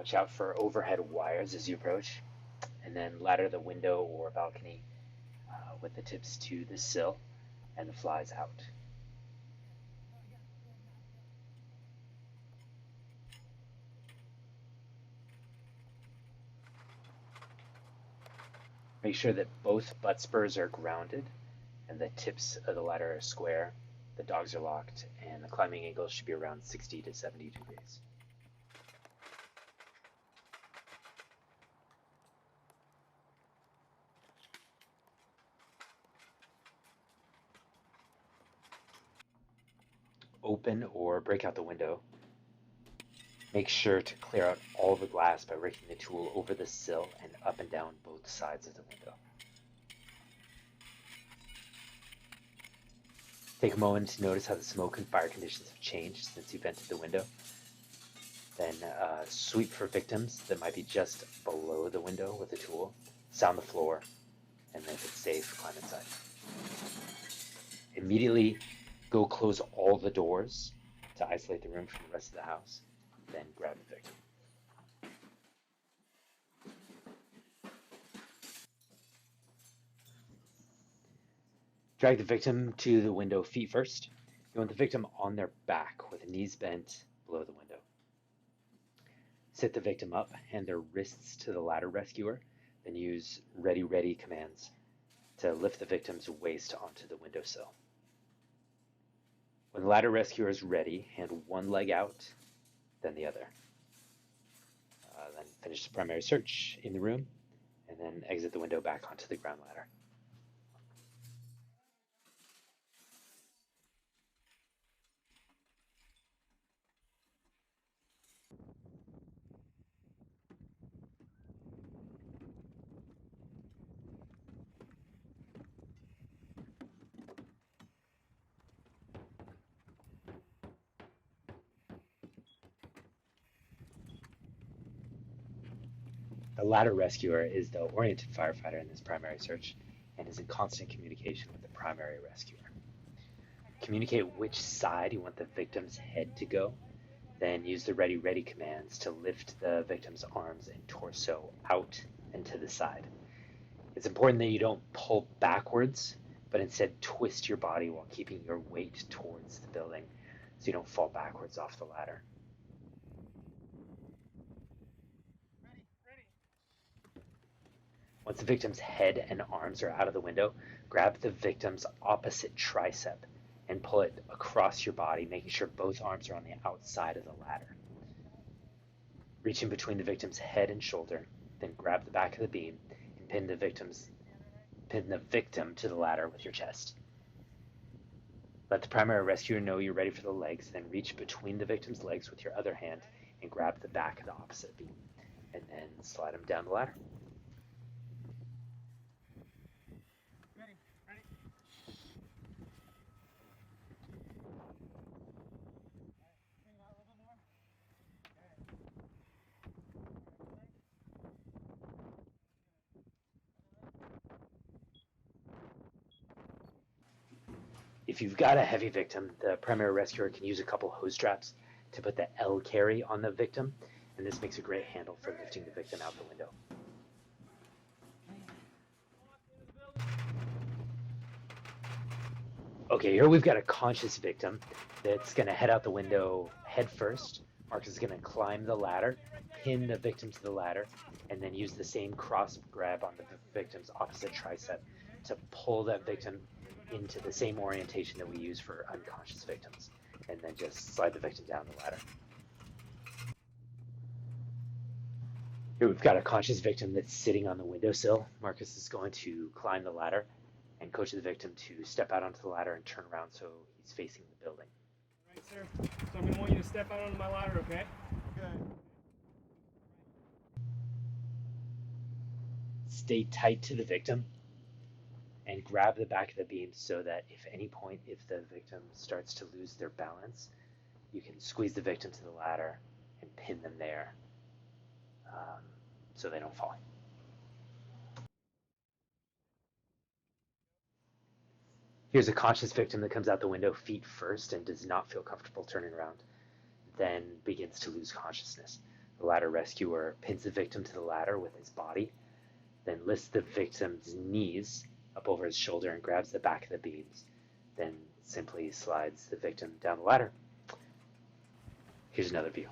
Watch out for overhead wires as you approach, and then ladder the window or balcony with the tips to the sill and the flies out. Make sure that both butt spurs are grounded and the tips of the ladder are square, the dogs are locked, and the climbing angle should be around 60 to 70 degrees. Open or break out the window. Make sure to clear out all the glass by raking the tool over the sill and up and down both sides of the window. Take a moment to notice how the smoke and fire conditions have changed since you vented the window. Then sweep for victims that might be just below the window with a tool. Sound the floor, and then if it's safe, climb inside. Immediately go close all the doors to isolate the room from the rest of the house. Then grab the victim. Drag the victim to the window feet first. You want the victim on their back with the knees bent below the window. Sit the victim up, hand their wrists to the ladder rescuer, then use ready, ready commands to lift the victim's waist onto the windowsill. When the ladder rescuer is ready, hand one leg out, then the other. Then finish the primary search in the room, and then exit the window back onto the ground ladder. The ladder rescuer is the oriented firefighter in this primary search and is in constant communication with the primary rescuer. Communicate which side you want the victim's head to go, then use the ready, ready commands to lift the victim's arms and torso out and to the side. It's important that you don't pull backwards, but instead twist your body while keeping your weight towards the building so you don't fall backwards off the ladder. Once the victim's head and arms are out of the window, grab the victim's opposite tricep and pull it across your body, making sure both arms are on the outside of the ladder. Reach in between the victim's head and shoulder, then grab the back of the beam and pin the victim to the ladder with your chest. Let the primary rescuer know you're ready for the legs, then reach between the victim's legs with your other hand and grab the back of the opposite beam, and then slide them down the ladder. If you've got a heavy victim, the primary rescuer can use a couple hose straps to put the L carry on the victim, and this makes a great handle for lifting the victim out the window. Okay, here we've got a conscious victim that's going to head out the window head first. Marcus is going to climb the ladder, pin the victim to the ladder, and then use the same cross grab on the victim's opposite tricep to pull that victim into the same orientation that we use for unconscious victims, and then just slide the victim down the ladder. Here we've got a conscious victim that's sitting on the windowsill. Marcus is going to climb the ladder and coach the victim to step out onto the ladder and turn around so he's facing the building. All right, sir. So I'm going to want you to step out onto my ladder, okay? Okay. Stay tight to the victim and grab the back of the beam so that if the victim starts to lose their balance, you can squeeze the victim to the ladder and pin them there so they don't fall. Here's a conscious victim that comes out the window feet first and does not feel comfortable turning around, then begins to lose consciousness. The ladder rescuer pins the victim to the ladder with his body, then lifts the victim's knees up over his shoulder and grabs the back of the beams, then simply slides the victim down the ladder. Here's another view.